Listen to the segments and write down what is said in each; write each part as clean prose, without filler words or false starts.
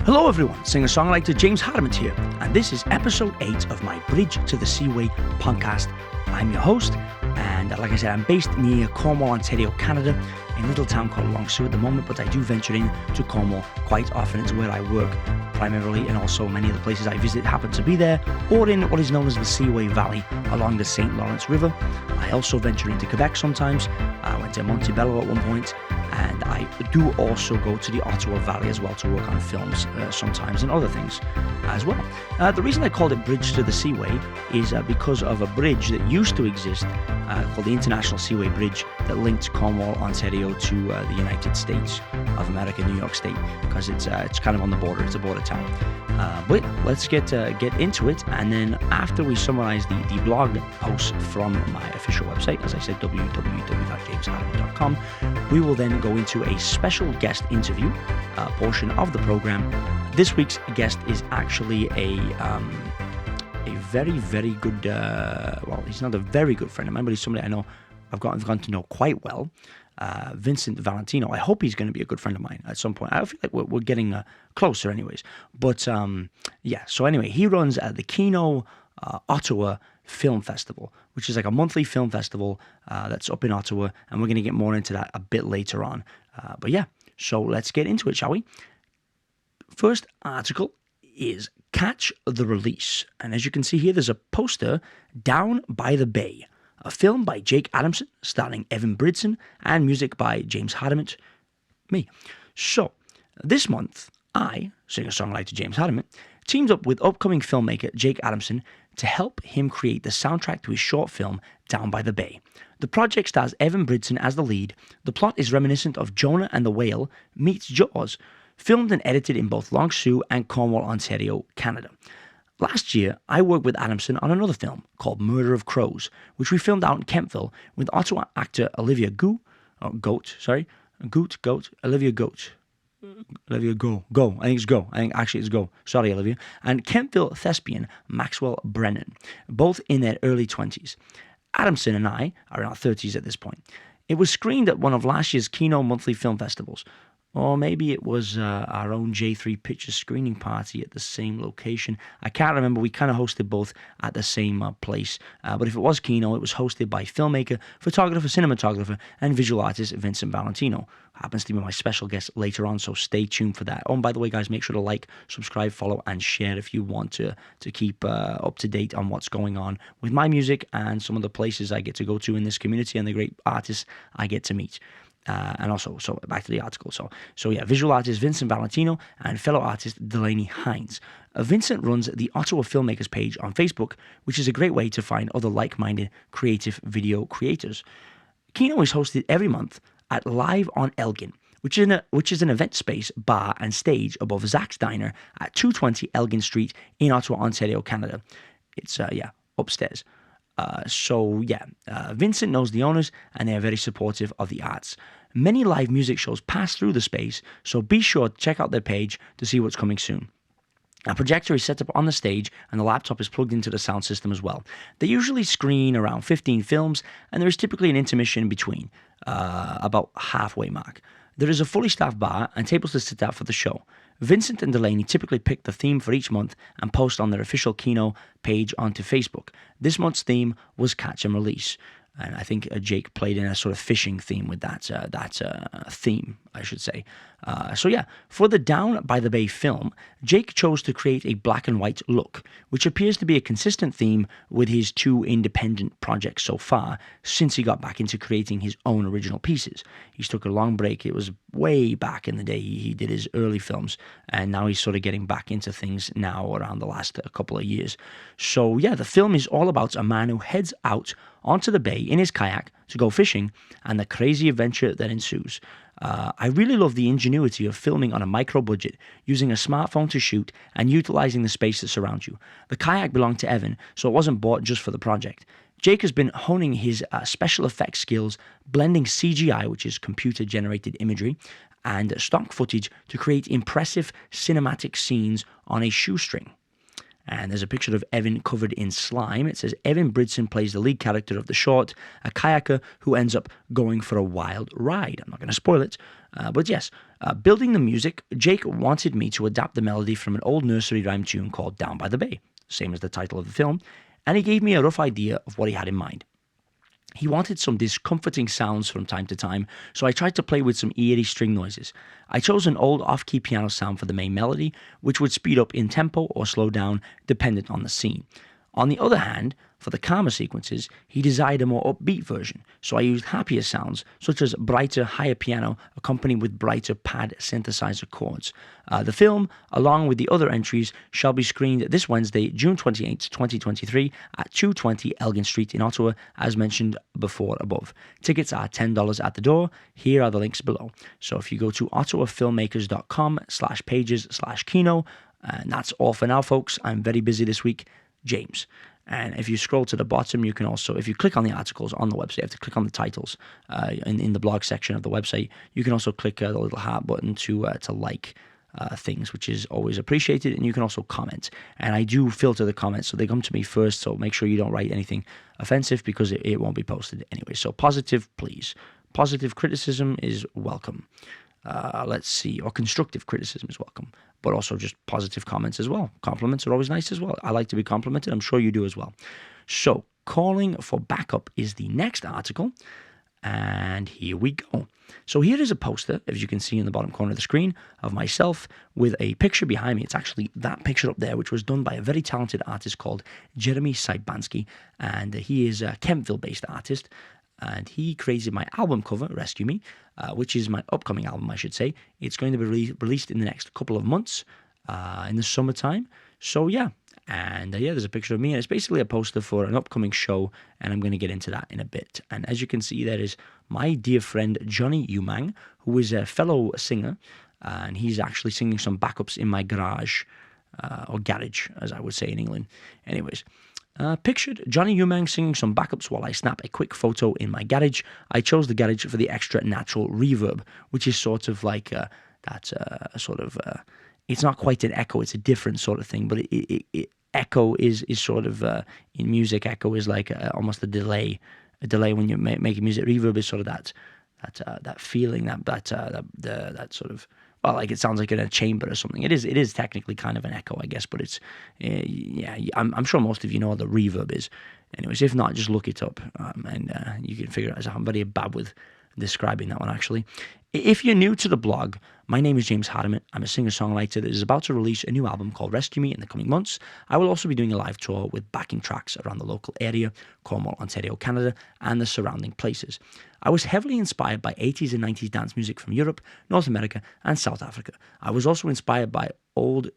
Hello everyone, singer-songwriter James Hardiment here, and this is episode 8 of my Bridge to the Seaway podcast. I'm your host, and like I said, I'm based near Cornwall, Ontario, Canada, in a little town called Longsu at the moment, but I do venture in to Cornwall quite often. It's where I work primarily, and also many of the places I visit happen to be there, or in what is known as the Seaway Valley along the St. Lawrence River. I also venture into Quebec sometimes. I went to Montebello at one point, and I do also go to the Ottawa Valley as well to work on films sometimes and other things as well. The reason I called it Bridge to the Seaway is because of a bridge that used to exist called the International Seaway Bridge that linked Cornwall, Ontario to the United States of America, New York State, because it's kind of on the border. It's a border town. But let's get into it, and then after we summarize the blog posts from my official website, as I said, www.jameshardiment.com, we will then go into a special guest interview portion of the program. This week's guest is actually a very, very good, well, he's not a very good friend of mine, but he's somebody I know I've gotten to know quite well. Vincent Valentino. I hope he's going to be a good friend of mine at some point. I feel like we're getting closer anyways. But yeah, so anyway, he runs the Kino Ottawa Film Festival, which is like a monthly film festival that's up in Ottawa, and we're going to get more into that a bit later on. But yeah, so let's get into it, shall we? First article is Catch the Release. And as you can see here, there's a poster, Down by the Bay, a film by Jake Adamson, starring Evan Bridson, and music by James Hardiment, me. So, this month, I, singer-songwriter James Hardiment, teamed up with upcoming filmmaker Jake Adamson to help him create the soundtrack to his short film, Down by the Bay. The project stars Evan Bridson as the lead. The plot is reminiscent of Jonah and the Whale meets Jaws, filmed and edited in both Longsu and Cornwall, Ontario, Canada. Last year, I worked with Adamson on another film called Murder of Crows, which we filmed out in Kentville with Ottawa actor Olivia Go, I think it's Go. Sorry, Olivia. And Kentville thespian Maxwell Brennan, both in their early 20s. Adamson and I are in our 30s at this point. It was screened at one of last year's Kino monthly film festivals. Or maybe it was our own J3 Pictures screening party at the same location. I can't remember. We kind of hosted both at the same place. But if it was Kino, it was hosted by filmmaker, photographer, cinematographer, and visual artist Vincent Valentino. Happens to be my special guest later on, so stay tuned for that. Oh, and by the way, guys, make sure to like, subscribe, follow, and share if you want to keep up to date on what's going on with my music and some of the places I get to go to in this community and the great artists I get to meet. And also, so back to the article. So yeah, visual artist Vincent Valentino and fellow artist Delaney Hines. Vincent runs the Ottawa Filmmakers page on Facebook, which is a great way to find other like-minded creative video creators. Kino is hosted every month at Live on Elgin, which is an event space, bar, and stage above Zach's Diner at 220 Elgin Street in Ottawa, Ontario, Canada. It's upstairs. Vincent knows the owners, and they are very supportive of the arts. Many live music shows pass through the space, so be sure to check out their page to see what's coming soon. A projector is set up on the stage, and the laptop is plugged into the sound system as well. They usually screen around 15 films, and there is typically an intermission in between, about halfway mark. There is a fully staffed bar and tables to sit at for the show. Vincent and Delaney typically pick the theme for each month and post on their official Kino page onto Facebook. This month's theme was Catch and Release. And I think Jake played in a sort of fishing theme with that theme, I should say. For the Down by the Bay film, Jake chose to create a black and white look, which appears to be a consistent theme with his two independent projects so far, since he got back into creating his own original pieces. He's took a long break. It was way back in the day he did his early films, and now he's sort of getting back into things now around the last couple of years. So yeah, the film is all about a man who heads out onto the bay in his kayak to go fishing and the crazy adventure that ensues. I really love the ingenuity of filming on a micro budget, using a smartphone to shoot and utilizing the space that surrounds you. The kayak belonged to Evan, so it wasn't bought just for the project. Jake has been honing his special effects skills, blending CGI, which is computer-generated imagery, and stock footage to create impressive cinematic scenes on a shoestring. And there's a picture of Evan covered in slime. It says Evan Bridson plays the lead character of the short, a kayaker who ends up going for a wild ride. I'm not going to spoil it. But yes, building the music, Jake wanted me to adapt the melody from an old nursery rhyme tune called Down by the Bay, same as the title of the film, and he gave me a rough idea of what he had in mind. He wanted some discomforting sounds from time to time, so I tried to play with some eerie string noises. I chose an old off-key piano sound for the main melody, which would speed up in tempo or slow down dependent on the scene. On the other hand, for the calmer sequences, he desired a more upbeat version, so I used happier sounds, such as brighter, higher piano accompanied with brighter pad synthesizer chords. The film, along with the other entries, shall be screened this Wednesday, June 28, 2023, at 220 Elgin Street in Ottawa, as mentioned before above. Tickets are $10 at the door. Here are the links below. So if you go to ottawafilmmakers.com/pages/kino, and that's all for now, folks. I'm very busy this week. James. And if you scroll to the bottom, you can also, if you click on the articles on the website, you have to click on the titles in the blog section of the website. You can also click the little heart button to like things, which is always appreciated. And you can also comment. And I do filter the comments, so they come to me first. So make sure you don't write anything offensive because it won't be posted anyway. So positive, please. Positive criticism is welcome. Let's see, or constructive criticism is welcome, but also just positive comments as well. Compliments are always nice as well. I like to be complimented. I'm sure you do as well. So, calling for backup is the next article, and here we go. So here is a poster, as you can see in the bottom corner of the screen, of myself with a picture behind me. It's actually that picture up there, which was done by a very talented artist called Jeremy Saibansky, and he is a Kentville-based artist. And he created my album cover, Rescue Me, which is my upcoming album, I should say. It's going to be released in the next couple of months, in the summertime. So, yeah. And, there's a picture of me. And it's basically a poster for an upcoming show. And I'm going to get into that in a bit. And as you can see, there is my dear friend, Johnny Umang, who is a fellow singer. And he's actually singing some backups in my garage, or garage, as I would say in England. Anyways. Pictured Johnny Umang singing some backups while I snap a quick photo in my garage. I chose the garage for the extra natural reverb, which is sort of like it's not quite an echo, it's a different sort of thing, but echo is sort of, in music, echo is like almost a delay when you're making music. Reverb is sort of that feeling, that sort of, well, like it sounds like in a chamber or something. It is technically kind of an echo, I guess, but it's, I'm sure most of you know what the reverb is. Anyways, if not, just look it up, and you can figure it out. I'm very bad with describing that one, actually. If you're new to the blog, my name is James Hardiment. I'm a singer-songwriter that is about to release a new album called Rescue Me in the coming months. I will also be doing a live tour with backing tracks around the local area, Cornwall, Ontario, Canada, and the surrounding places. I was heavily inspired by 80s and 90s dance music from Europe, North America, and South Africa. I was also inspired by old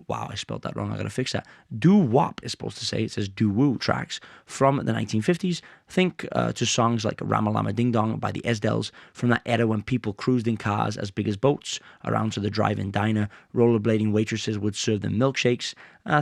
wow, I spelled that wrong, I gotta fix that. Doo-wop is supposed to say, it says doo-woo tracks from the 1950s. Think to songs like Ramalama Ding Dong by the Esdels, from that era when people cruised in cars as big as boats around to the drive-in diner. Rollerblading waitresses would serve them milkshakes.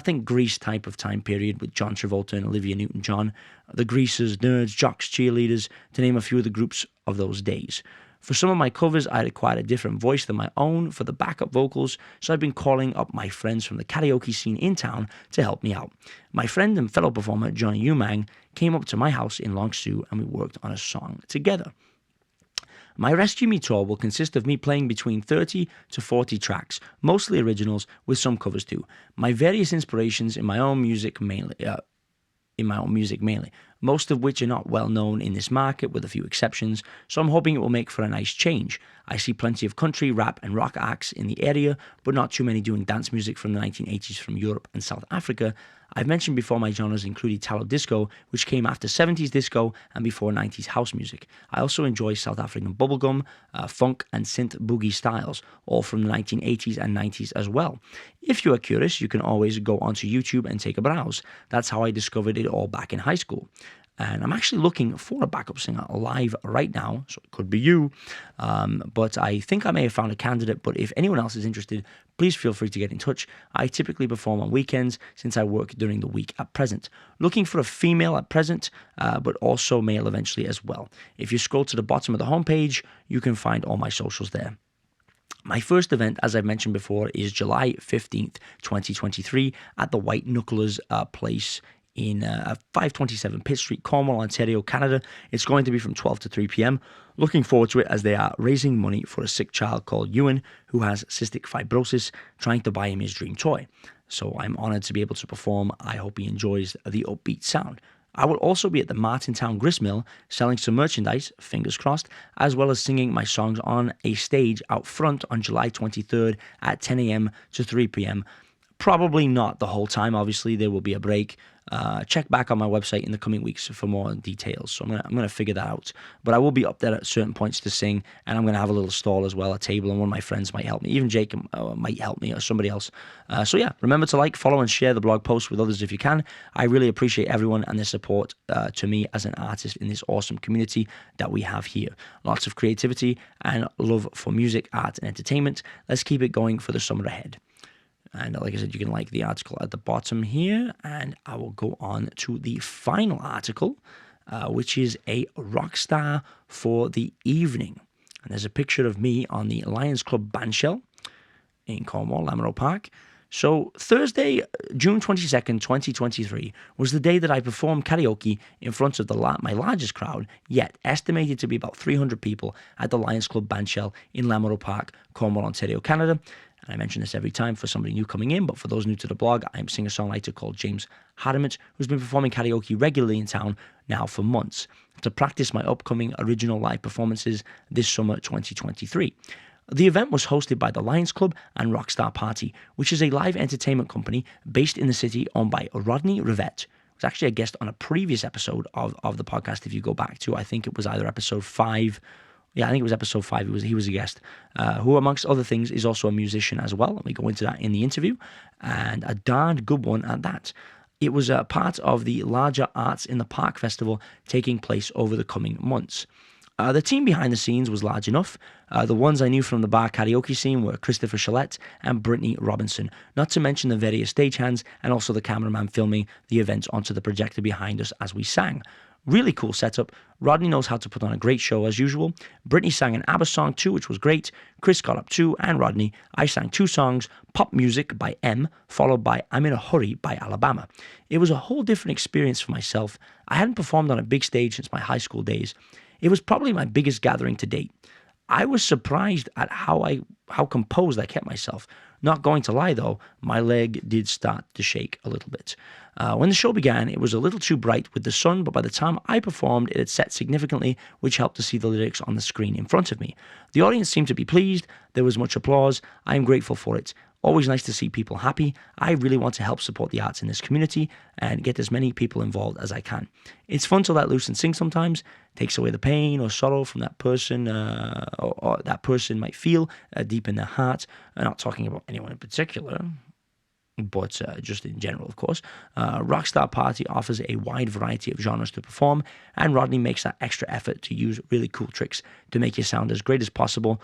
Think Grease type of time period with John Travolta and Olivia Newton-John. The Greasers, Nerds, Jocks, Cheerleaders, to name a few of the groups of those days. For some of my covers, I required a different voice than my own for the backup vocals, so I've been calling up my friends from the karaoke scene in town to help me out. My friend and fellow performer, Johnny Umang, came up to my house in Long Sault and we worked on a song together. My Rescue Me tour will consist of me playing between 30 to 40 tracks, mostly originals with some covers too. My various inspirations in my own music mainly, most of which are not well known in this market with a few exceptions, so I'm hoping it will make for a nice change. I see plenty of country, rap and rock acts in the area, but not too many doing dance music from the 1980s from Europe and South Africa. I've mentioned before my genres include Italo disco, which came after 70s disco and before 90s house music. I also enjoy South African bubblegum, funk and synth boogie styles, all from the 1980s and 90s as well. If you are curious, you can always go onto YouTube and take a browse. That's how I discovered it all back in high school. And I'm actually looking for a backup singer live right now, so it could be you. But I think I may have found a candidate, but if anyone else is interested, please feel free to get in touch. I typically perform on weekends since I work during the week at present. Looking for a female at present, but also male eventually as well. If you scroll to the bottom of the homepage, you can find all my socials there. My first event, as I've mentioned before, is July 15th, 2023 at the White Knucklers place in 527 Pitt Street, Cornwall, Ontario, Canada. It's going to be from 12 to 3 p.m. Looking forward to it as they are raising money for a sick child called Ewan who has cystic fibrosis, trying to buy him his dream toy. So I'm honored to be able to perform. I hope he enjoys the upbeat sound. I will also be at the Martintown Gristmill selling some merchandise, fingers crossed, as well as singing my songs on a stage out front on July 23rd at 10 a.m. to 3 p.m. Probably not the whole time. Obviously, there will be a break. Check back on my website in the coming weeks for more details. So I'm gonna figure that out. But I will be up there at certain points to sing, and I'm gonna have a little stall as well, a table, and one of my friends might help me. Even Jake might help me, or somebody else. So yeah, remember to like, follow, and share the blog post with others if you can. I really appreciate everyone and their support to me as an artist in this awesome community that we have here. Lots of creativity and love for music, art, and entertainment. Let's keep it going for the summer ahead. And like I said, you can like the article at the bottom here. And I will go on to the final article, which is a rock star for the evening. And there's a picture of me on the Lions Club bandshell in Cornwall, Lamoureux Park. So Thursday, June 22nd, 2023, was the day that I performed karaoke in front of my largest crowd yet, estimated to be about 300 people at the Lions Club bandshell in Lamoureux Park, Cornwall, Ontario, Canada. And I mention this every time for somebody new coming in, but for those new to the blog, I'm a singer-songwriter called James Hardiment, who's been performing karaoke regularly in town now for months to practice my upcoming original live performances this summer 2023. The event was hosted by the Lions Club and Rockstar Party, which is a live entertainment company based in the city owned by Rodney Rivette. He was actually a guest on a previous episode of the podcast. If you go back to, I think it was either episode 5. Yeah, I think it was episode 5. He was a guest, who, amongst other things, is also a musician as well. And we go into that in the interview, and a darned good one at that. It was a part of the larger Arts in the Park festival taking place over the coming months. The team behind the scenes was large enough. The ones I knew from the bar karaoke scene were Christopher Chalette and Brittany Robinson, not to mention the various stagehands and also the cameraman filming the event onto the projector behind us as we sang. Really cool setup. Rodney knows how to put on a great show as usual. Brittany sang an ABBA song too, which was great. Chris got up too, and Rodney. I sang 2 songs, Pop Music by M, followed by I'm in a Hurry by Alabama. It was a whole different experience for myself. I hadn't performed on a big stage since my high school days. It was probably my biggest gathering to date. I was surprised at how composed I kept myself. Not going to lie though, my leg did start to shake a little bit. When the show began, it was a little too bright with the sun, but by the time I performed, it had set significantly, which helped to see the lyrics on the screen in front of me. The audience seemed to be pleased. There was much applause. I am grateful for it. Always nice to see people happy. I really want to help support the arts in this community and get as many people involved as I can. It's fun to let loose and sing sometimes. Takes away the pain or sorrow from that person or that person might feel deep in their heart. I'm not talking about anyone in particular, but just in general, of course. Rockstar Party offers a wide variety of genres to perform, and Rodney makes that extra effort to use really cool tricks to make you sound as great as possible.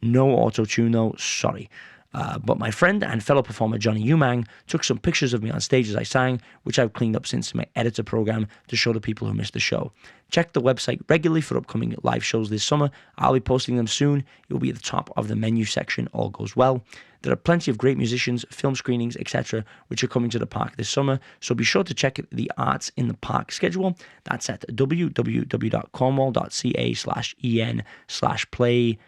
No auto-tune though, sorry. But my friend and fellow performer Johnny Umang took some pictures of me on stage as I sang, which I've cleaned up since in my editor program to show the people who missed the show. Check the website regularly for upcoming live shows this summer. I'll be posting them soon. It will be at the top of the menu section, all goes well. There are plenty of great musicians, film screenings, etc., which are coming to the park this summer, so be sure to check the Arts in the Park schedule. That's at www.cornwall.ca/en/play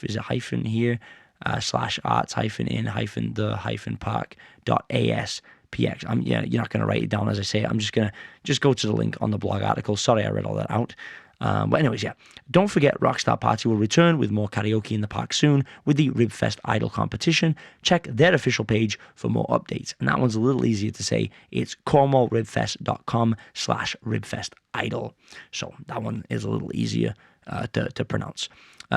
is it hyphen here /arts-in-the-park.aspx. You're not going to write it down as I say it. I'm just going to go to the link on the blog article. Sorry I read all that out. But anyways, yeah. Don't forget Rockstar Party will return with more karaoke in the park soon with the Ribfest Idol competition. Check their official page for more updates. And that one's a little easier to say. It's cornwallribfest.com/ribfestidol. So that one is a little easier to pronounce.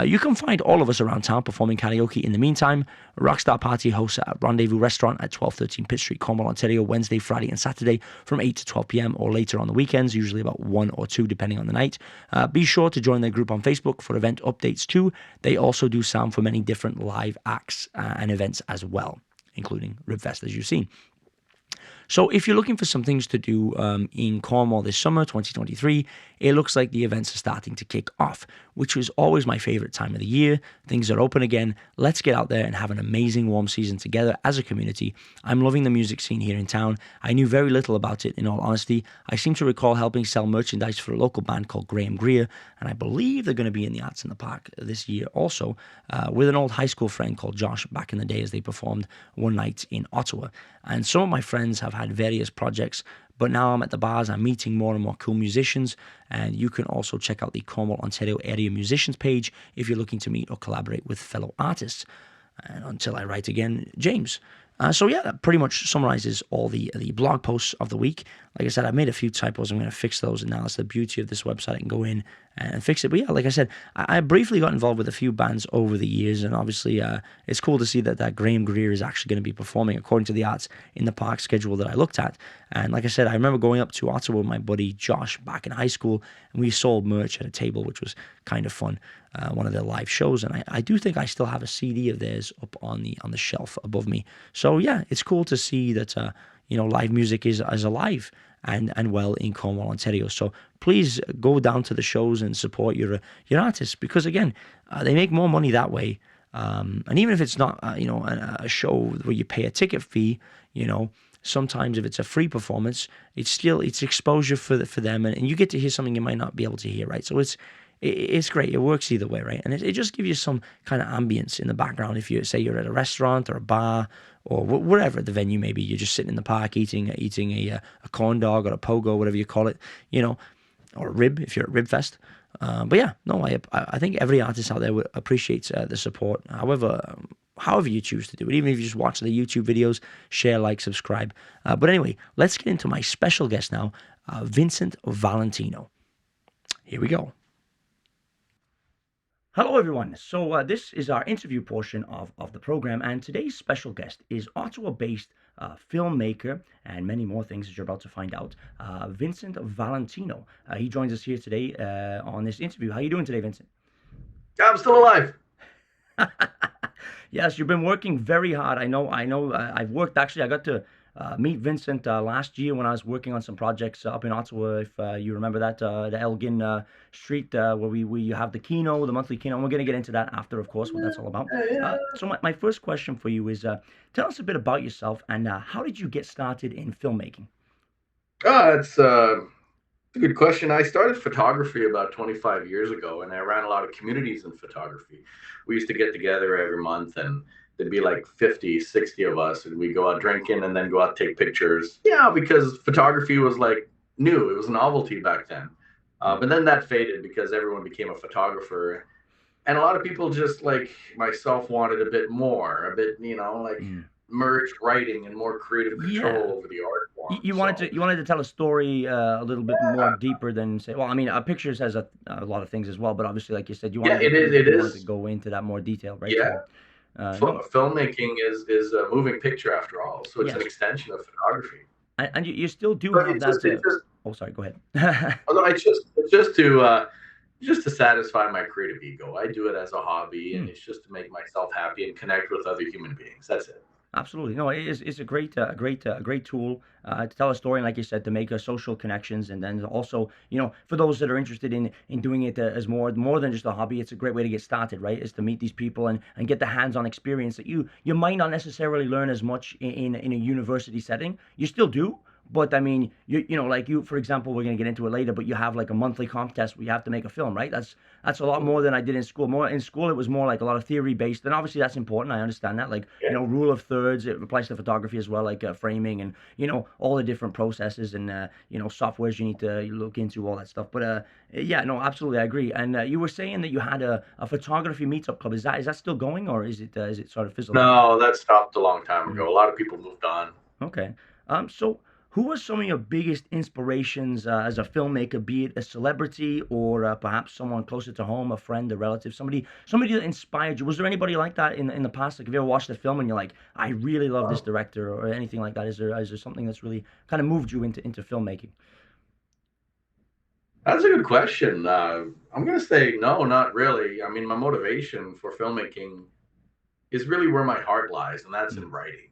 You can find all of us around town performing karaoke in the meantime. Rockstar Party hosts at Rendezvous Restaurant at 1213 Pitt Street, Cornwall, Ontario, Wednesday, Friday and Saturday from 8 to 12 p.m. or later on the weekends, usually about 1 or 2 depending on the night. Be sure to join their group on Facebook for event updates too. They also do sound for many different live acts and events as well, including Ribfest as you've seen. So if you're looking for some things to do in Cornwall this summer, 2023, it looks like the events are starting to kick off, which was always my favorite time of the year. Things are open again. Let's get out there and have an amazing warm season together as a community. I'm loving the music scene here in town. I knew very little about it, in all honesty. I seem to recall helping sell merchandise for a local band called Graham Greer, and I believe they're going to be in the Arts in the Park this year also, with an old high school friend called Josh back in the day as they performed one night in Ottawa. And some of my friends have had various projects, but now I'm at the bars, I'm meeting more and more cool musicians, and you can also check out the Cornwall, Ontario area musicians page if you're looking to meet or collaborate with fellow artists. And until I write again, James. So yeah, that pretty much summarizes all the blog posts of the week. Like I said, I've made a few typos. I'm going to fix those, and now it's the beauty of this website. I can go in and fix it. But yeah, like I said, I briefly got involved with a few bands over the years, and obviously it's cool to see that Graham Greer is actually going to be performing according to the Arts in the Park schedule that I looked at. And like I said, I remember going up to Ottawa with my buddy Josh back in high school, and we sold merch at a table, which was kind of fun. One of their live shows, and I do think I still have a CD of theirs up on the shelf above me. So yeah, it's cool to see that live music is alive and well in Cornwall, Ontario. So please go down to the shows and support your artists, because again, they make more money that way. And even if it's not a show where you pay a ticket fee, sometimes if it's a free performance, it's exposure for them, and you get to hear something you might not be able to hear, right? So it's great. It works either way, right? And it just gives you some kind of ambience in the background. If you say you're at a restaurant or a bar or whatever the venue may be, you're just sitting in the park eating a corn dog or a pogo, whatever you call it, or a rib if you're at Rib Fest. But yeah, no, I think every artist out there appreciates the support. However you choose to do it, even if you just watch the YouTube videos, share, like, subscribe. But anyway, let's get into my special guest now, Vincent Valentino. Here we go. Hello, everyone. So this is our interview portion of the program, and today's special guest is Ottawa-based filmmaker and many more things that you're about to find out, Vincent Valentino. He joins us here today on this interview. How are you doing today, Vincent? I'm still alive. Yes, you've been working very hard. I know. I've worked, actually, I got to meet Vincent last year when I was working on some projects up in Ottawa. If you remember that, the Elgin Street, where we have the Kino, the monthly Kino. And we're going to get into that after, of course, what that's all about. So my first question for you is, tell us a bit about yourself, and how did you get started in filmmaking? It's a good question. I started photography about 25 years ago, and I ran a lot of communities in photography. We used to get together every month, and there'd be like 50, 60 of us, and we'd go out drinking and then go out take pictures. Yeah, because photography was like new. It was a novelty back then. But then that faded because everyone became a photographer. And a lot of people, just like myself, wanted a bit more, a bit, merged writing and more creative control over the art form. You wanted to tell a story a little bit more deeper than, say, well, I mean, pictures has a lot of things as well, but obviously, like you said, you wanted to go into that more detail, right? Yeah. Filmmaking is a moving picture after all, so it's an extension of photography. And you still do have that. Oh, sorry. Go ahead. Although it's just to satisfy my creative ego. I do it as a hobby, and it's just to make myself happy and connect with other human beings. That's it. Absolutely. No, it's a great tool to tell a story, and like you said, to make social connections, and then also, for those that are interested in doing it as more than just a hobby, it's a great way to get started, right? Is to meet these people and get the hands-on experience that you might not necessarily learn as much in a university setting. You still do. But I mean, like you, for example, we're going to get into it later, but you have like a monthly contest where you have to make a film, right? That's a lot more than I did in school. More in school, it was more like a lot of theory based, and obviously that's important. I understand that, like, rule of thirds. It applies to photography as well, like framing and all the different processes and softwares you need to look into, all that stuff. But yeah, no, absolutely, I agree. And you were saying that you had a photography meetup club. Is that still going, or is it sort of fizzled out? No, that stopped a long time ago. A lot of people moved on. Okay. So who are some of your biggest inspirations as a filmmaker, be it a celebrity or perhaps someone closer to home, a friend, a relative, somebody that inspired you? Was there anybody like that in the past? Like, have you ever watched a film and you're like, I really love this director, or anything like that? Is there something that's really kind of moved you into filmmaking? That's a good question. I'm going to say no, not really. I mean, my motivation for filmmaking is really where my heart lies, and that's in writing.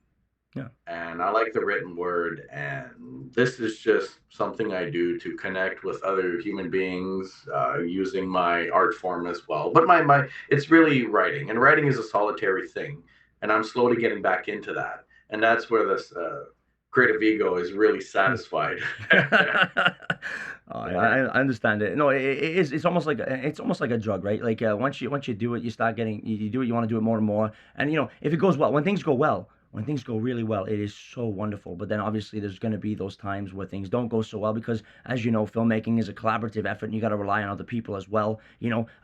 Yeah. and I like the written word. And this is just something I do to connect with other human beings using my art form as well. But my it's really writing, and writing is a solitary thing, and I'm slowly getting back into that. And that's where this creative ego is really satisfied. Oh, I understand it. No, it is. It's almost like it's almost like a drug, right? Like once you do it, you start getting you do it. You want to do it more and more. And if it goes well, when things go well, when things go really well, it is so wonderful. But then obviously there's going to be those times where things don't go so well because, as you know, filmmaking is a collaborative effort, and you got to rely on other people as well.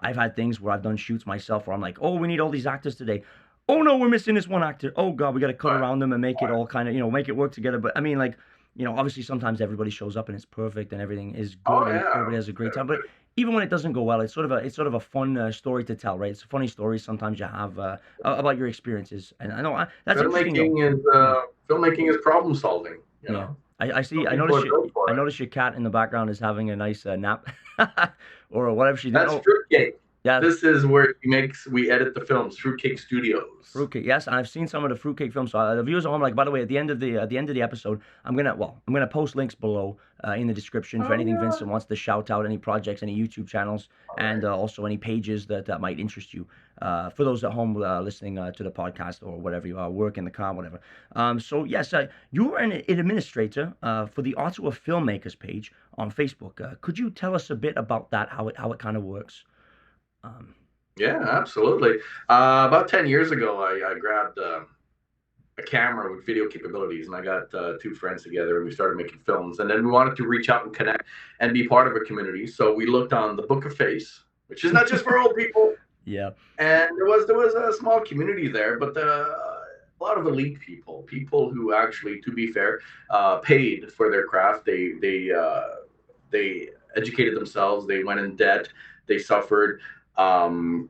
I've had things where I've done shoots myself where I'm like, oh, we need all these actors today. Oh no, we're missing this one actor. Oh God, we got to cut Right, around them and make it right. all kind of, make it work together. But I mean, like, obviously sometimes everybody shows up and it's perfect and everything is Oh good and yeah. everybody has a great time. But even when it doesn't go well, it's sort of a fun story to tell, right? It's a funny story sometimes you have about your experiences. And I know that's interesting though. Filmmaking is Yeah, filmmaking is problem solving. You yeah. know, I see. some I people notice are you. built for I it. notice your cat in the background is having a nice nap, or whatever she's doing. That's Oh, Fruitcake. yeah. This is where we edit the films. Fruitcake Studios. Fruitcake, yes, and I've seen some of the fruitcake films. So the viewers at home, like, by the way, at the end of the episode, I'm gonna post links below in the description for Oh anything yeah. Vincent wants to shout out, any projects, any YouTube channels, All and right. also any pages that might interest you. For those at home listening to the podcast or whatever you are, work in the car, whatever. So yes, you were an administrator for the Ottawa Filmmakers page on Facebook. Could you tell us a bit about that? How it kind of works? Um, Yeah, absolutely. About 10 years ago, I grabbed a camera with video capabilities, and I got two friends together, and we started making films. And then we wanted to reach out and connect and be part of a community. So we looked on the Book of Face, which is not just for old people. yeah. And there was a small community there, but a lot of elite people, people who actually, to be fair, paid for their craft. They educated themselves. They went in debt. They suffered. Um,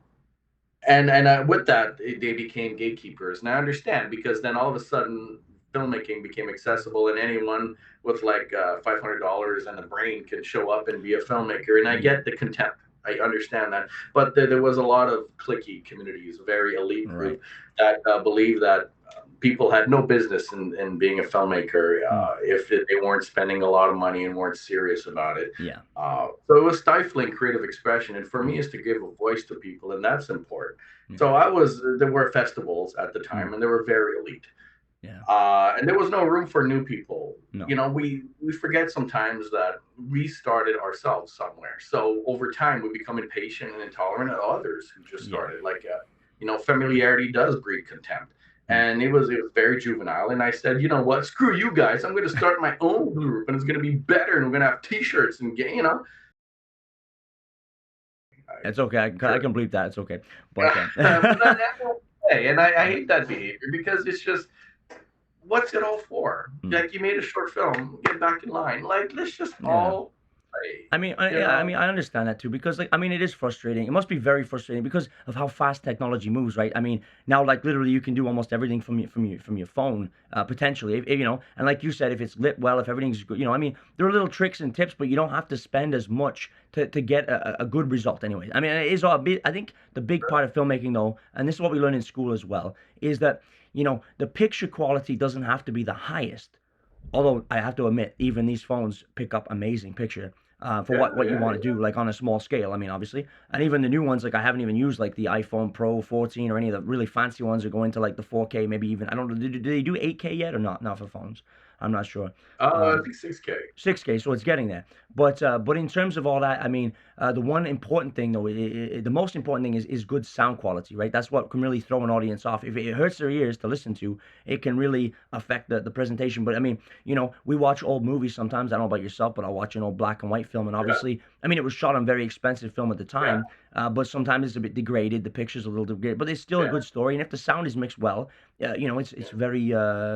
and with that, they became gatekeepers. And I understand, because then all of a sudden filmmaking became accessible, and anyone with like $500 and a brain can show up and be a filmmaker. And I Mm, get the contempt. I understand that, but there was a lot of cliquey communities, a very elite right. group that believed that people had no business in being a filmmaker Mm, if they weren't spending a lot of money and weren't serious about it. yeah. So it was stifling creative expression, and for me, is to give a voice to people, and that's important. Yeah. So there were festivals at the Mm, time, and they were very elite, yeah. and there was no room for new people. No. We forget sometimes that we started ourselves somewhere. So over time, we become impatient and intolerant of others who just Yeah. started. Like, familiarity does breed contempt. Mm. And it was very juvenile. And I said, you know what? Screw you guys. I'm going to start my own group, and it's going to be better. And we're going to have T-shirts and It's okay. I can sure. bleep that. It's okay. But But that's okay. And I hate that behavior, because it's just, what's it all for? Mm. Like, you made a short film, get back in line. Like, let's just Yeah. all play, I mean, you yeah, I know? mean, I understand that too because, like, I mean, it is frustrating. It must be very frustrating because of how fast technology moves, right? I mean, now, like, literally, you can do almost everything from your phone, potentially, and like you said, if it's lit well, if everything's good, I mean, there are little tricks and tips, but you don't have to spend as much to get a good result, anyway. I mean, it is all a bit. I think the big part of filmmaking, though, and this is what we learn in school as well, is that the picture quality doesn't have to be the highest. Although I have to admit, even these phones pick up amazing picture for Yeah, what you yeah, want to do, like on a small scale. I mean, obviously, and even the new ones, like I haven't even used like the iPhone Pro 14 or any of the really fancy ones, are going to like the 4K, maybe even I don't know. Do they do 8K yet or not? Not for phones. I'm not sure. I Um, think 6K. 6K, so it's getting there. But in terms of all that, I mean, the one important thing though, the most important thing is good sound quality, right? That's what can really throw an audience off. If it hurts their ears to listen to, it can really affect the presentation. But I mean, we watch old movies sometimes. I don't know about yourself, but I'll watch an old black and white film, and Yeah, obviously, I mean, it was shot on very expensive film at the yeah, time, but sometimes it's a bit degraded. The picture's a little degraded, but it's still a yeah. good story. And if the sound is mixed well, it's very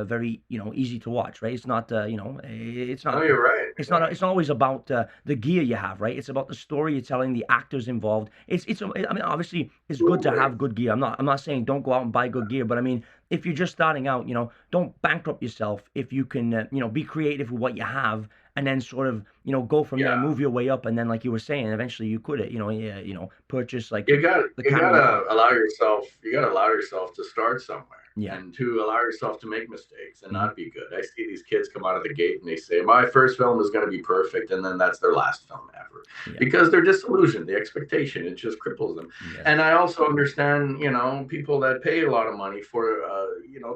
very easy to watch, right? It's not it's No, not you're right. it's You're not. right. It's not always about the gear you have, right? It's about the story you're telling, the actors involved. I mean, obviously, it's good to Absolutely. have good gear. I'm not saying don't go out and buy good gear, but I mean, if you're just starting out, don't bankrupt yourself. If you can, be creative with what you have, and then sort of, go from there, Yeah. move your way up, and then, like you were saying, eventually you could, purchase like You got the you camera you want. gotta allow yourself to start somewhere. Yeah. and to allow yourself to make mistakes and Hmm. not be good. I see these kids come out of the gate and they say, my first film is going to be perfect. And then that's their last film ever Yeah. because they're disillusioned. The expectation, it just cripples them. Yeah. And I also understand, people that pay a lot of money for,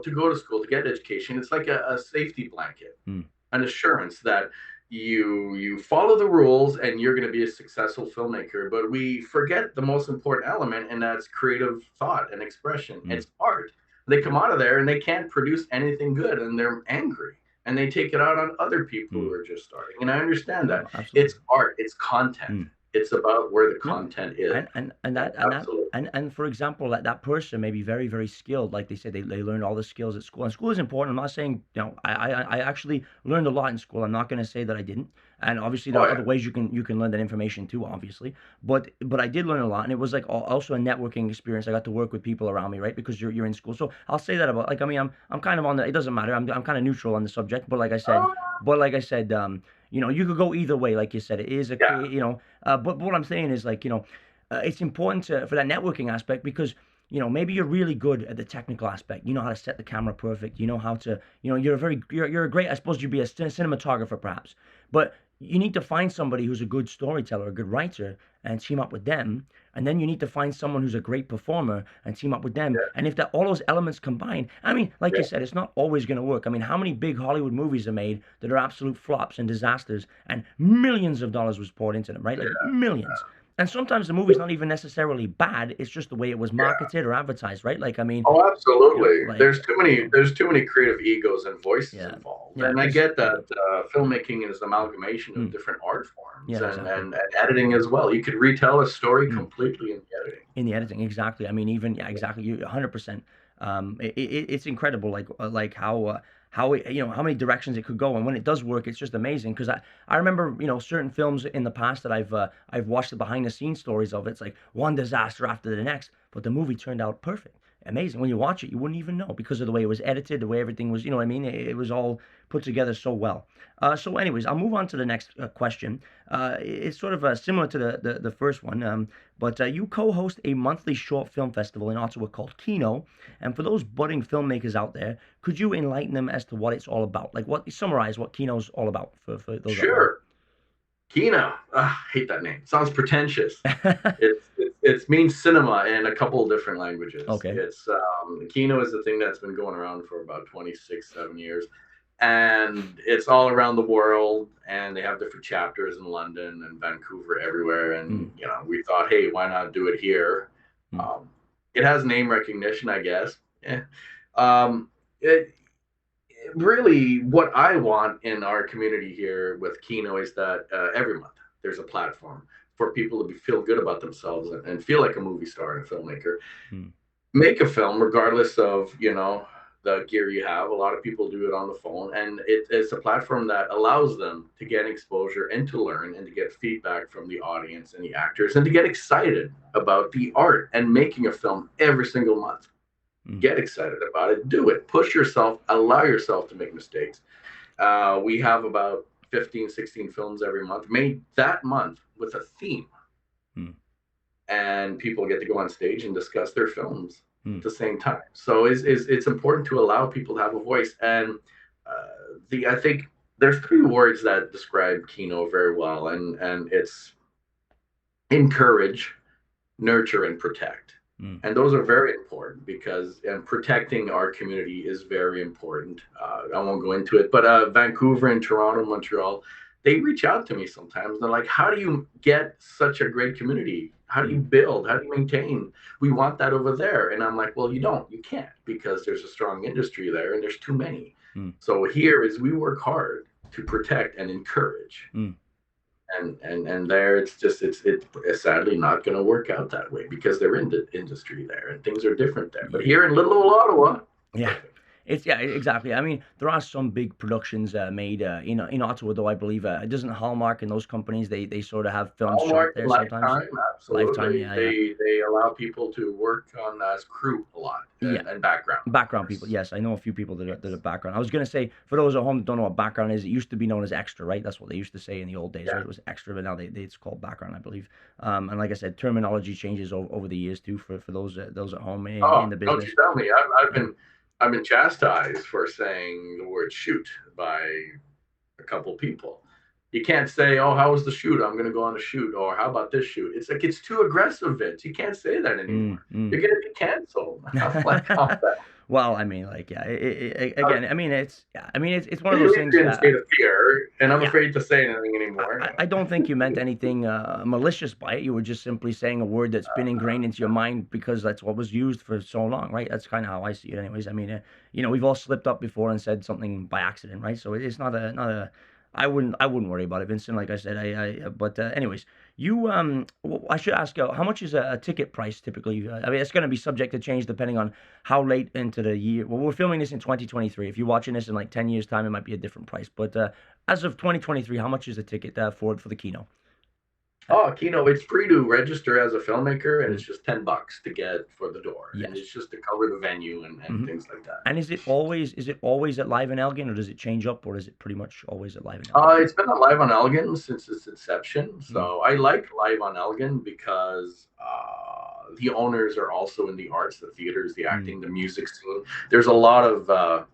to go to school, to get education. It's like a safety blanket, Mm. an assurance that you follow the rules and you're going to be a successful filmmaker. But we forget the most important element, and that's creative thought and expression. It's art. They come out of there and they can't produce anything good, and they're angry, and they take it out on other people who are just starting. And I understand that. No, absolutely. It's art, it's content. It's about where the No, content is. and Absolutely. and for example, that person may be very, very skilled. Like they said, they learned all the skills at school, and school is important. I'm not saying, I actually learned a lot in school. I'm not going to say that I didn't. And obviously there Oh are yeah. other ways you can learn that information too, obviously. But I did learn a lot, and it was like also a networking experience. I got to work with people around me, right? Because you're in school. So I'll say that about, like, I mean, I'm kind of on the, it doesn't matter. I'm kind of neutral on the subject, but like I said, you could go either way. Like you said, it is a Yeah. but what I'm saying is, like, it's important for that networking aspect, because maybe you're really good at the technical aspect. You know how to set the camera perfect. You know how to, you're a great, I suppose you'd be a cinematographer perhaps, but you need to find somebody who's a good storyteller, a good writer, and team up with them. And then you need to find someone who's a great performer and team up with them. Yeah. And if that all those elements combine, I mean, like you Yeah. said, it's not always going to work. I mean, how many big Hollywood movies are made that are absolute flops and disasters, and millions of dollars was poured into them, right? Like millions. And sometimes the movie's not even necessarily bad. It's just the way it was Yeah. marketed or advertised, right? Like, I mean, Oh, absolutely. like, There's too many creative egos and voices yeah, involved, yeah, and I because get that filmmaking is an amalgamation of mm, different art forms, yeah, and, exactly. and editing as well. You could retell a story Mm. completely in the editing. In the editing, exactly. I mean, even, yeah, exactly. You 100%. It's incredible, like how many directions it could go, and when it does work, it's just amazing. Because I remember, certain films in the past that I've watched the behind the scenes stories of. It's like one disaster after the next, but the movie turned out perfect, amazing. When you watch it, you wouldn't even know, because of the way it was edited, the way everything was. You know what I mean? It was all put together so well. So, anyways, I'll move on to the next question. It's sort of similar to the first one. But you co-host a monthly short film festival in Ottawa called Kino. And for those budding filmmakers out there, could you enlighten them as to what it's all about? Like, summarize what Kino's all about for those at home. Sure. Kino. Hate that name. Sounds pretentious. It means cinema in a couple of different languages. Okay. It's Kino is the thing that's been going around for about 26, 27 years, and it's all around the world. And they have different chapters in London and Vancouver, everywhere. And Mm, we thought, hey, why not do it here? mm, Um, it has name recognition, I guess. Yeah. It really, what I want in our community here with Kino is that every month there's a platform for people to feel good about themselves and feel like a movie star and a filmmaker. mm, Make a film regardless of the gear you have. A lot of people do it on the phone, and it's a platform that allows them to get exposure and to learn and to get feedback from the audience and the actors, and to get excited about the art and making a film every single month. mm, Get excited about it, do it, push yourself, allow yourself to make mistakes. We have about 15, 16 films every month made that month with a theme, mm, and people get to go on stage and discuss their films at mm, the same time. So it's important to allow people to have a voice. And I think there's three words that describe Kino very well, and it's encourage, nurture, and protect. mm, And those are very important, because and protecting our community is very important. I won't go into it, but Vancouver and Toronto, Montreal, they reach out to me sometimes. They're like, how do you get such a great community? How do you mm, build? How do you maintain? We want that over there. And I'm like, well, you can't, because there's a strong industry there and there's too many. mm, So here is we work hard to protect and encourage, mm. and there it's sadly not going to work out that way, because they're in the industry there and things are different there. But Yeah. here in little old Ottawa, Yeah. perfect. Exactly. I mean, there are some big productions made in Ottawa, though, I believe. It doesn't Hallmark and those companies, they sort of have films shot Hallmark and there sometimes. Lifetime, Lifetime, absolutely. yeah, yeah. They allow people to work on as crew a lot, Yeah. and background, of Background people. course. Yes, I know a few people that are Yes. background. I was gonna say, for those at home that don't know what background is, it used to be known as extra, right? That's what they used to say in the old days, right? Yeah. It was extra, but now it's called background, I believe. And like I said, terminology changes over the years too for those at home in Oh, the don't business. you tell me. I've Yeah. been I've been chastised for saying the word shoot by a couple people. You can't say, "Oh, how was the shoot? I'm going to go on a shoot," or "How about this shoot?" It's like it's too aggressive, Vince. You can't say that Mm, anymore. You're mm. going to be canceled. I'm like, calm down. Well, I mean, like, yeah, again, I mean, it's one We of those live things. in a state of fear, and I'm Yeah, afraid to say anything anymore. I don't think you meant anything malicious by it. You were just simply saying a word that's been ingrained into your mind because that's what was used for so long, right? That's kind of how I see it, anyways. I mean, we've all slipped up before and said something by accident, right? So it's not a. I wouldn't worry about it, Vincent. Like I said, but anyways, I should ask, how much is a ticket price typically? I mean, it's going to be subject to change depending on how late into the year. Well, we're filming this in 2023. If you're watching this in like 10 years' time, it might be a different price. But as of 2023, how much is a ticket for the Kino? Oh, Kino, it's free to register as a filmmaker, and Mm, it's just $10 to get for the door, and yes. it's just to cover the venue and Hmm. things like that. And is it always at Live in Elgin, or does it change up, or is it pretty much always at Live in Elgin? It's been live on Elgin since its inception. Mm, So I like live on Elgin because the owners are also in the arts, the theaters, the mm. acting, the music scene. There's a lot of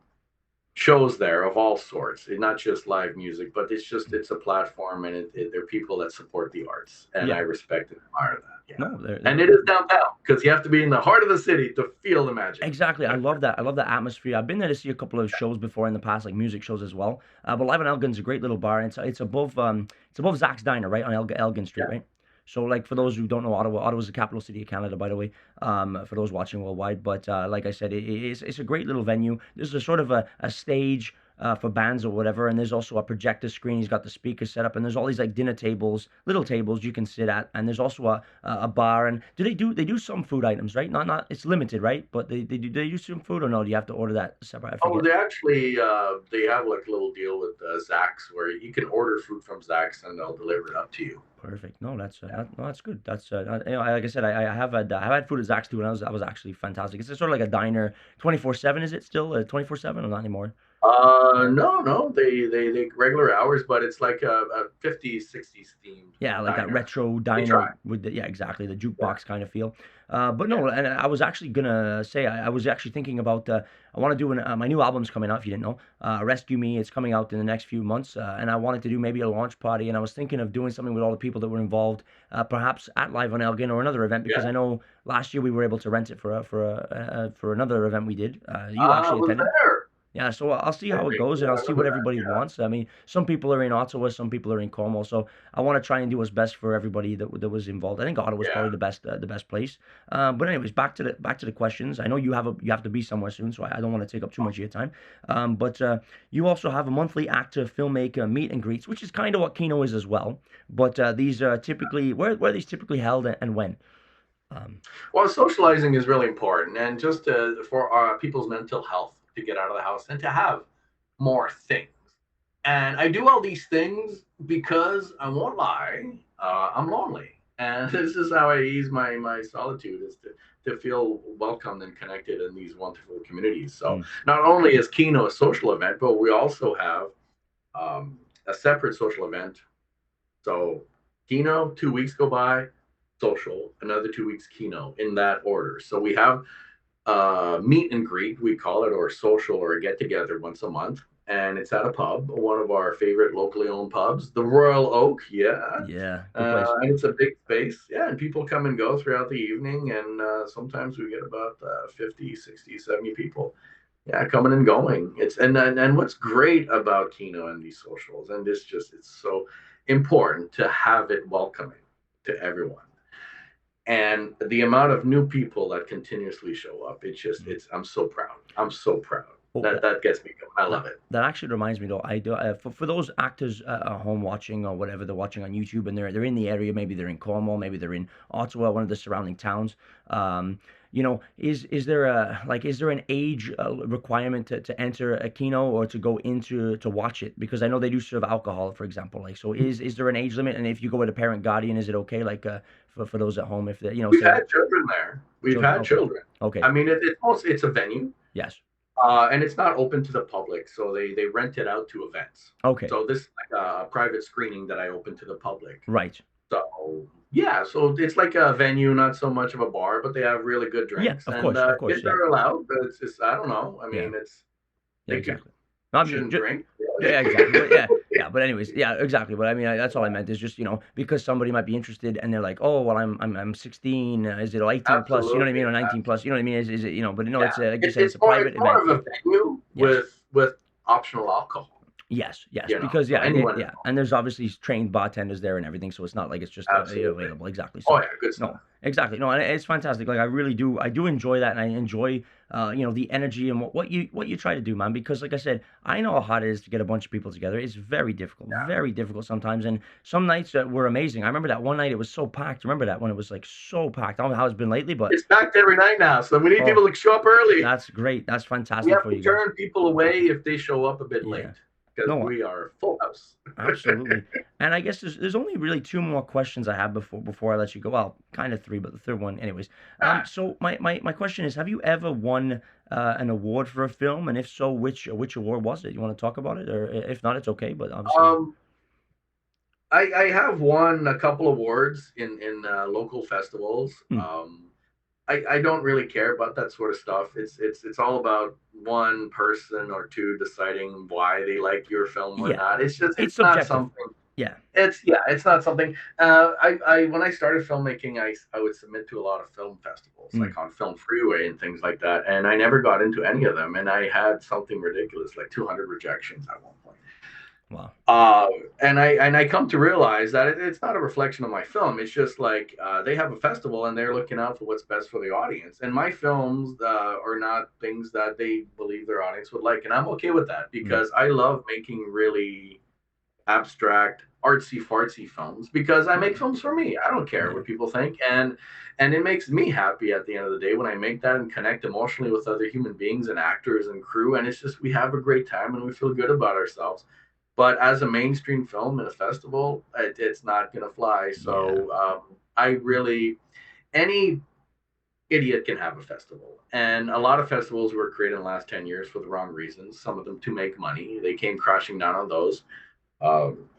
shows there of all sorts, not just live music, but it's a platform, and there are people that support the arts, and I Yeah. respect and admire that. Yeah, No, and it is downtown because you have to be in the heart of the city to feel the magic. exactly. I love that. I love that atmosphere. I've been there to see a couple of shows before in the past, like music shows as well. But Live in Elgin's a great little bar, and it's above Zach's Diner, right on Elgin Street, Yeah. right? So, like, for those who don't know, Ottawa's the capital city of Canada, by the way. For those watching worldwide, but like I said, it's a great little venue. There's a sort of a stage. For bands or whatever, and there's also a projector screen. He's got the speakers set up, and there's all these like dinner tables, little tables you can sit at, and there's also a bar. And they do some food items, right? Not it's limited, right? But they do some food, or no? Do you have to order that separate? I Oh, forget. they actually they have like a little deal with Zach's where you can order food from Zach's and they'll deliver it up to you. Perfect. No, that's Yeah. no, that's good. That's like I said, I have had food at Zach's too, and that was actually fantastic. It's sort of like a diner, 24/7. Is it still 24/7 or not anymore? No, no, they regular hours, but it's like a 50s, 60s themed Yeah, like that diner. retro They try. diner with yeah, exactly, the Yeah, jukebox kind of feel. But yeah. no, and I was actually gonna say I was actually thinking about I want to do my new album's coming out. If you didn't know, Rescue Me. It's coming out in the next few months, and I wanted to do maybe a launch party, and I was thinking of doing something with all the people that were involved, perhaps at Live on Elgin or another event, because Yeah. I know last year we were able to rent it for another event we did. You I actually was attended. there. Yeah, so I'll see how it Perfect. goes, Yeah, and I'll I see remember what that. everybody Yeah. wants. I mean, some people are in Ottawa, some people are in Cornwall, so I want to try and do what's best for everybody that was involved. I think Ottawa's Yeah. probably the best place. But anyways, back to the questions. I know you have to be somewhere soon, so I don't want to take up too much of your time. But you also have a monthly actor filmmaker meet and greets, which is kind of what Kino is as well. But these are typically where are these typically held and when? Um, Well, socializing is really important, and just for people's mental health to get out of the house and to have more things. And I do all these things because I won't lie, I'm lonely, and this is how I ease my solitude is to feel welcomed and connected in these wonderful communities. So mm, not only is Kino a social event, but we also have a separate social event. So Kino, 2 weeks go by, social, another 2 weeks Kino in that order. So we have meet and greet, we call it, or social, or a get together once a month. And it's at a pub, one of our favorite locally owned pubs, the Royal Oak. Yeah. yeah, good place. And it's a big space. Yeah. And people come and go throughout the evening. And sometimes we get about 50, 60, 70 people. Yeah, coming and going. And what's great about Kino and these socials, and it's so important to have it welcoming to everyone, and the amount of new people that continuously show up, Mm. I'm so proud. I'm so proud. Oh, That gets me going. I That love it. that actually reminds me though. I do for those actors at home watching or whatever they're watching on YouTube and they're in the area. Maybe they're in Cornwall. Maybe they're in Ottawa, one of the surrounding towns. Is there an age requirement to enter a kino or to go into to watch it? Because I know they do serve alcohol, for example. Like, so is there an age limit? And if you go with a parent guardian, is it okay? Like for those at home, if they We've say had children there. We've children. had Okay, children. okay, I mean, it's a venue, yes, and it's not open to the public, so they rent it out to events. okay, So this is like a private screening that I open to the public. right. So Yeah, so it's like a venue, not so much of a bar, but they have really good Yeah, drinks, and of course, kids yeah, are allowed. But it's just I don't know. I yeah, mean, it's yeah, they could exactly. No, I'm shouldn't just drink. yeah, yeah, exactly. But yeah, yeah. But anyways, yeah, exactly. But I mean, that's all I meant is just because somebody might be interested and they're like, oh, well, I'm 16. Is it 18 plus? You know what I Absolutely, mean? Or 19 plus? You know what I mean? Is it But no, yeah. it's like you It's said, it's it's a more private it's more event. of a venue Yes. with optional alcohol. Yes, yes, because So yeah, anyone. yeah, and there's obviously trained bartenders there and everything, so it's not like it's just Absolutely. available. Exactly. Oh So yeah, good no, stuff. exactly. No, and it's fantastic. Like I do enjoy that, and I enjoy the energy and what you try to do, man. Because like I said, I know how hard it is to get a bunch of people together. It's very difficult sometimes. And some nights were amazing. I remember that one night it was so packed. Remember that when it was like so packed. I don't know how it's been lately, but It's packed every night now, so we need oh, people to show up early. that's great. That's We fantastic have for to you guys. turn people away if they show up a bit Yeah. late because No, we are full house. absolutely. And I guess there's only really two more questions I have before I let you go. Well, kind of three, but the third one, anyways. So my question is, have you ever won an award for a film? And if so, which award was it? You want to talk about it, or if not, it's okay. But obviously, um, I have won a couple awards in local festivals. hmm, I don't really care about that sort of stuff. It's all about one person or two deciding why they like your film or yeah, not. it's It's not subjective. something. Yeah. It's not something. I when I started filmmaking, I would submit to a lot of film festivals, Hmm. like on Film Freeway and things like that, and I never got into any of them. And I had something ridiculous, like 200 rejections at one point. Wow. Uh, and I come to realize that it's not a reflection of my film. It's just like they have a festival and they're looking out for what's best for the audience. And my films are not things that they believe their audience would like, and I'm okay with that Hmm. because I love making really abstract, artsy fartsy films because I make Okay. films for me. I don't care Yeah. what people think, and it makes me happy at the end of the day when I make that and connect emotionally with other human beings and actors and crew. And it's just we have a great time and we feel good about ourselves. But as a mainstream film in a festival, it's not going to fly. Yeah. So I really any idiot can have a festival. And a lot of festivals were created in the last 10 years for the wrong reasons. Some of them to make money. They came crashing down on those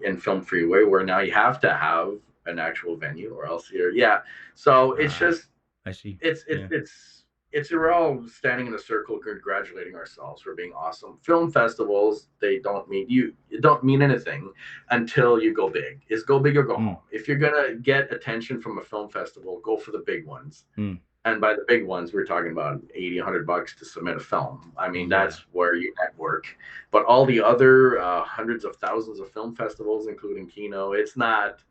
in Film Freeway, where now you have to have an actual venue, or else you're yeah. So it's Ah, just I see. it's it's Yeah. it's it's we're all standing in a circle congratulating ourselves for being awesome. Film festivals, they don't mean you it don't mean anything until you go big. It's go big or go Hmm. home. If you're gonna get attention from a film festival, go for the big ones. Hmm. And by the big ones, we're talking about 80, $100 to submit a film. I mean, Yeah. that's where you network. But all the other hundreds of thousands of film festivals, including Kino, it's not.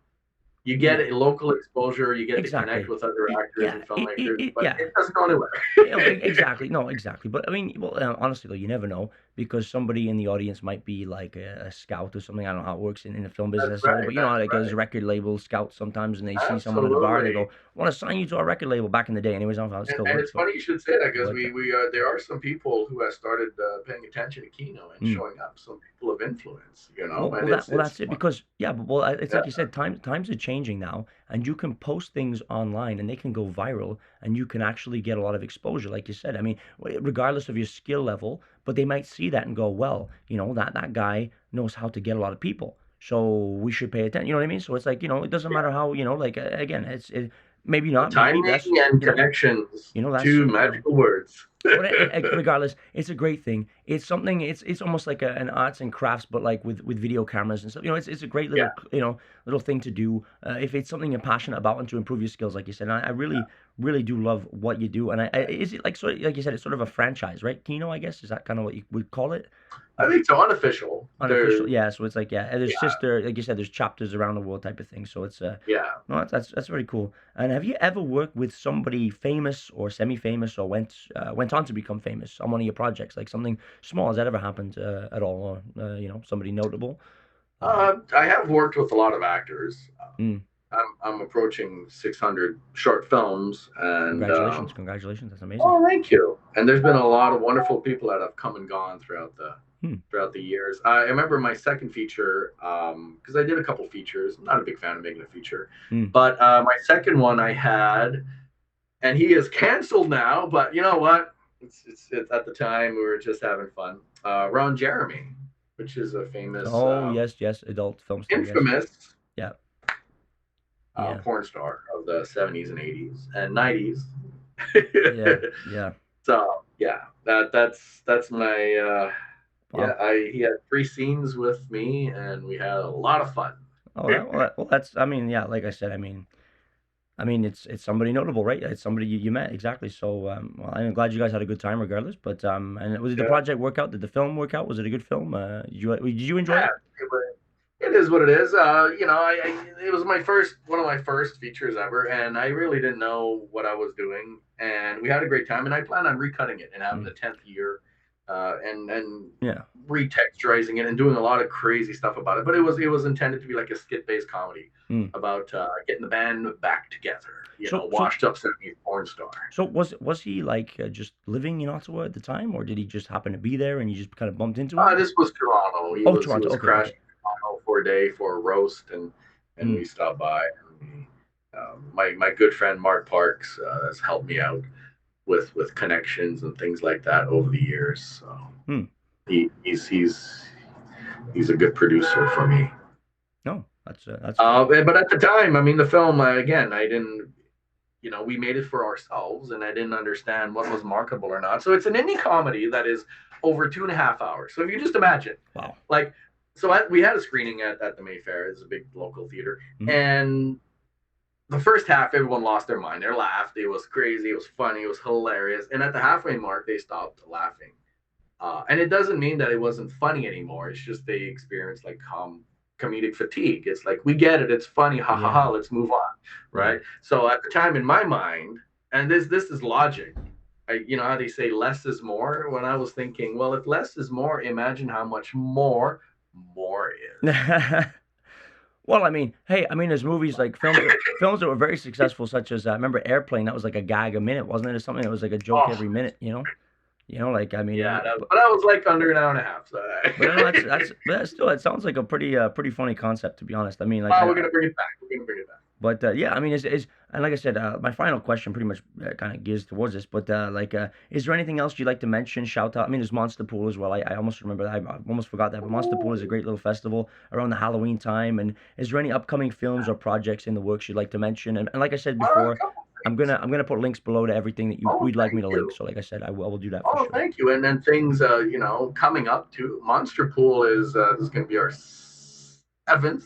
You get Yeah. a local exposure, you get to connect Exactly. with other actors Yeah. and filmmakers, but Yeah. it doesn't go anywhere. Exactly. No, exactly. But I mean, well, honestly, though, you never know because somebody in the audience might be like a scout or something. I don't know how it works in the film business That's necessarily, right. but That's like there's right. record label scouts sometimes, and they see someone in a bar and they Absolutely. go, "I want to sign you to our record label." Back in the day, anyways, I don't know how it still And works, it's funny you should say that because but we there are some people who have started paying attention to Kino and mm. showing up. Some people of influence, and Well, it's that's it fun. because yeah, but it's Yeah, like you said, times are changing now, and you can post things online and they can go viral, and you can actually get a lot of exposure, like you said. I mean, regardless of your skill level, but they might see that and go, well, that guy knows how to get a lot of people, so we should pay attention. You know what I mean? So it's like it doesn't matter yeah. how like again, maybe not, maybe Timing that's and connections, that's two magical words. but regardless, it's a great thing. It's something. It's almost like an arts and crafts, but like with video cameras and stuff. It's a great Yeah, little thing to do if it's something you're passionate about and to improve your skills, like you said. And I really do love what you do. And is it like like you said, it's sort of a franchise, right? Kino, I guess is that kind of what you would call it? I think so. Unofficial. Unofficial, yeah. So it's like yeah, and there's Yeah, sister, like you said, there's chapters around the world type of thing. So it's yeah. no, that's very cool. And have you ever worked with somebody famous or semi-famous or went on to become famous on one of your projects, like something small? Has that ever happened at all, or somebody notable? I have worked with a lot of actors. Mm, I'm approaching 600 short films, and congratulations, that's amazing. oh, thank you. And there's been a lot of wonderful people that have come and gone Hmm. throughout the years. I remember my second feature because I did a couple features. I'm not a big fan of making a feature, Hmm. but my second one I had, and he is canceled now. But you know what? It's at the time we were just having fun. Ron Jeremy, which is a famous, Oh yes, yes, adult film star, yes. infamous Yeah. Yeah. porn star of the 70s and 80s and 90s. Yeah. Yeah. So yeah, that's my yeah. Wow. He had 3 scenes with me, and we had a lot of fun. Oh, that's. I mean, yeah. Like I said, I mean, it's somebody notable, right? It's somebody you met exactly. So, well, I'm glad you guys had a good time, regardless. But and was the Yeah, project work out? Did the film work out? Was it a good film? Did you enjoy yeah. it? It is what it is. It was one of my first features ever, and I really didn't know what I was doing. And we had a great time, and I plan on recutting it and having Mm. the 10th year, and Yeah. retexturizing it and doing a lot of crazy stuff about it. But it was intended to be like a skit based comedy Mm. about getting the band back together. So so Washed up 70s porn star. so was he like just living in Ottawa at the time, or did he just happen to be there and you just kind of bumped into him? This was Toronto. He Oh, was he Toronto. was Okay. Okay. crashing in Toronto for a day for a roast, and Mm. we stopped by. And my good friend Mark Parks has helped me out with connections and things like that over the years. So Mm. he's a good producer for me. No, that's But at the time, I mean, the film again, I didn't. We made it for ourselves, and I didn't understand what was marketable or not. So it's an indie comedy that is over 2.5 hours. So if you just imagine, wow. like, we had a screening at the Mayfair. It's a big local theater, Mm. and the first half, everyone lost their mind. They laughed. It was crazy. It was funny. It was hilarious. And at the halfway mark, they stopped laughing. And it doesn't mean that it wasn't funny anymore. It's just they experienced like comedic fatigue. It's like, we get it. It's funny. Ha ha ha. Yeah. Let's move on. Yeah. Right. So at the time, in my mind, and this is logic. How they say less is more. When I was thinking, well, if less is more, imagine how much more is. Well, I mean, hey, I mean, there's movies like films that were very successful, such as remember Airplane. That was like a gag a minute, wasn't it, or something? It was like a joke Oh, every minute, like I mean, yeah. But I was like under an hour and a half. So but no, that's still it sounds like a pretty funny concept, to be honest. I mean, like we're gonna bring it back. We're gonna bring it back. but yeah, I mean, is and like I said, my final question pretty much kind of gears towards this. But is there anything else you'd like to mention? Shout out. I mean, there's Monster Pool as well. I almost remember that. I almost forgot that. But Monster Pool is a great little festival around the Halloween time. And is there any upcoming films or projects in the works you'd like to mention? And like I said A before, couple I'm things. gonna put links below to everything that Oh, we'd like me thank to link. you. So like I said, I will do that for Oh, sure. thank you. And then things, coming up too. Monster Pool is going to be our 7th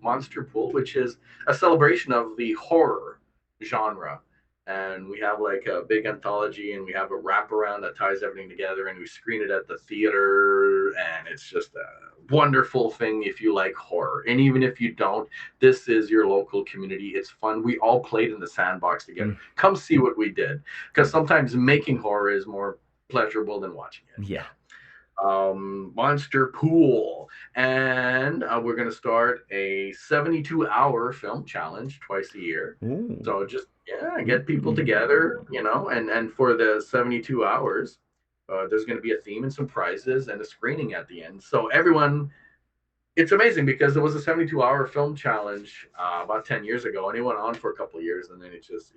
Monster Pool, which is a celebration of the horror genre. And we have like a big anthology, and we have a wraparound that ties everything together, and we screen it at the theater, and it's just a wonderful thing if you like horror. And even if you don't, this is your local community. It's fun. We all played in the sandbox together. Mm. Come see what we did, because sometimes making horror is more pleasurable than watching it. Yeah. Monster Pool, and we're going to start a 72-hour film challenge twice a year. Ooh. So just get people together, and for the 72 hours, there's going to be a theme and some prizes and a screening at the end. So everyone, it's amazing because there was a 72-hour film challenge about 10 years ago, and it went on for a couple of years, and then it just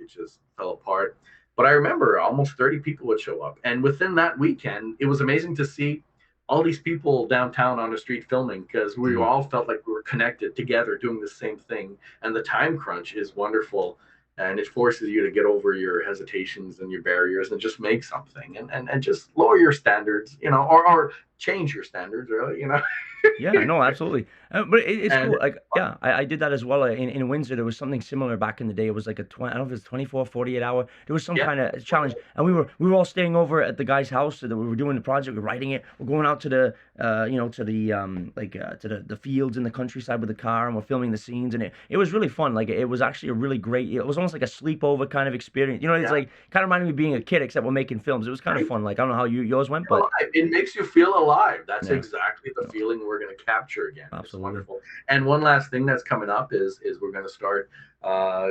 fell apart. But I remember almost 30 people would show up, and within that weekend, it was amazing to see all these people downtown on the street filming, because we all felt like we were connected together doing the same thing. And the time crunch is wonderful, and it forces you to get over your hesitations and your barriers and just make something, and just lower your standards, or change your standards, really. Yeah, no, absolutely. But it's And cool. Like, yeah, I did that as well in Windsor. There was something similar back in the day. It was like I don't know if it's 24, 48 hour. There was some yeah, kind of challenge, and we were all staying over at the guy's house that we were doing the project. We're writing it. We're going out to the to the fields in the countryside with the car, and we're filming the scenes, and it was really fun. Like, it was actually a really great. It was almost like a sleepover kind of experience. It's yeah. like kind of reminded me of being a kid, except we're making films. It was kind of fun. Like, I don't know how yours went, but It makes you feel alive. That's yeah, exactly the feeling we're going to capture again. It's absolutely. wonderful. And one last thing that's coming up is we're going to start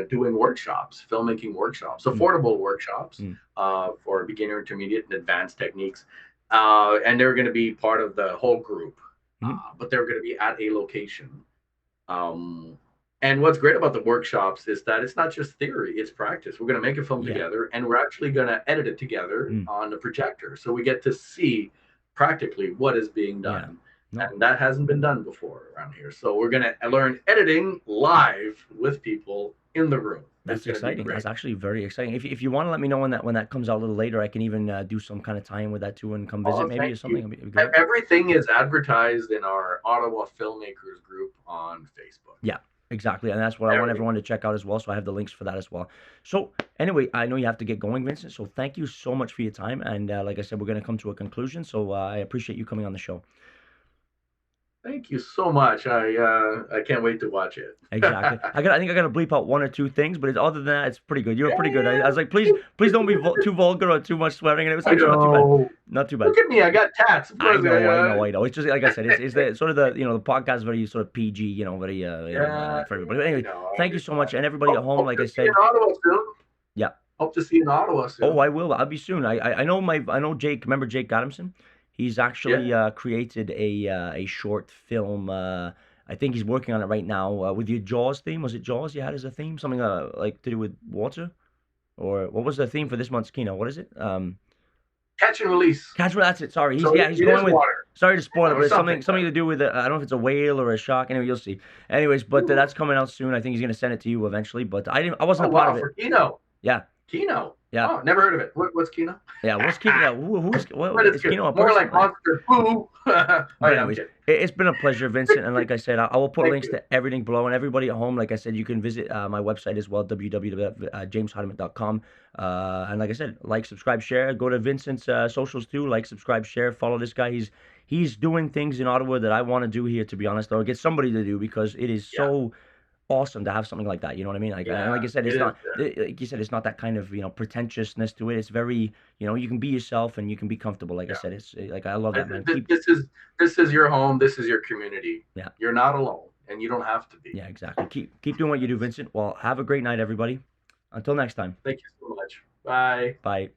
doing workshops, filmmaking workshops, affordable workshops for beginner, intermediate, and advanced techniques. And they're going to be part of the whole group, but they're going to be at a location. And what's great about the workshops is that it's not just theory, it's practice. We're going to make a film together, and we're actually going to edit it together on the projector. So we get to see practically what is being done. No. And that hasn't been done before around here. So we're going to learn editing live with people in the room. That's It's going to be exciting. great. That's actually very exciting. If you want to let me know when that comes out a little later, I can even do some kind of tie-in with that too and come visit Oh, maybe thank or you. something. It'd be great. Everything is advertised in our Ottawa Filmmakers group on Facebook. Yeah, exactly. And that's what I want Everything. everyone to check out as well. So I have the links for that as well. So anyway, I know you have to get going, Vincent. So thank you so much for your time. And like I said, we're going to come to a conclusion. So I appreciate you coming on the show. Thank you so much. I can't wait to watch it. Exactly. I think I gotta bleep out one or two things, but other than that, it's pretty good. You're pretty good. I Yeah, was like, please don't be too vulgar or too much swearing, and it was I actually not too bad. know. Not too bad. Look at me. I got tats. Of course, I know. It's just like I said, it's the sort of the podcast is very sort of PG, very Yeah, for everybody. But I anyway, know. I thank you so much, and everybody at home, hope like to I see you said, in Ottawa soon. yeah. Hope to see you in Ottawa soon. Oh, I will. I'll be soon. I know Jake. Remember Jake Adamson? He's actually created a short film. I think he's working on it right now with your Jaws theme. Was it Jaws you had as a theme? Something like to do with water, or what was the theme for this month's Kino? What is it? Catch and release. That's it. Sorry, So he's it going is with. water. Sorry to spoil it, Or but it's something. something to do with I don't know if it's a whale or a shark. Anyway, you'll see. Anyways, but that's coming out soon. I think he's gonna send it to you eventually. But I wasn't a part of it. For Kino. Yeah. Kino. Yeah. Oh, never heard of it. What's Kino? Yeah. What's Kino? Yeah. What is Kino? A More person? like Monster Boo. But anyways, it's been a pleasure, Vincent. And like I said, I will put links to everything below. And everybody at home, like I said, you can visit my website as well, www.jameshardiment.com. And like I said, like, subscribe, share. Go to Vincent's socials too. Like, subscribe, share. Follow this guy. He's doing things in Ottawa that I want to do here, to be honest, or get somebody to do, because it is so awesome to have something like that. You know what I mean? Like, and like I said, it's not like you said, it's not that kind of pretentiousness to it. It's very you can be yourself and you can be comfortable. Like I said, it's like I love that, man. This is your home. This is your community. Yeah, you're not alone, and you don't have to be. Yeah, exactly. Keep doing what you do, Vincent. Well, have a great night, everybody. Until next time. Thank you so much. Bye. Bye.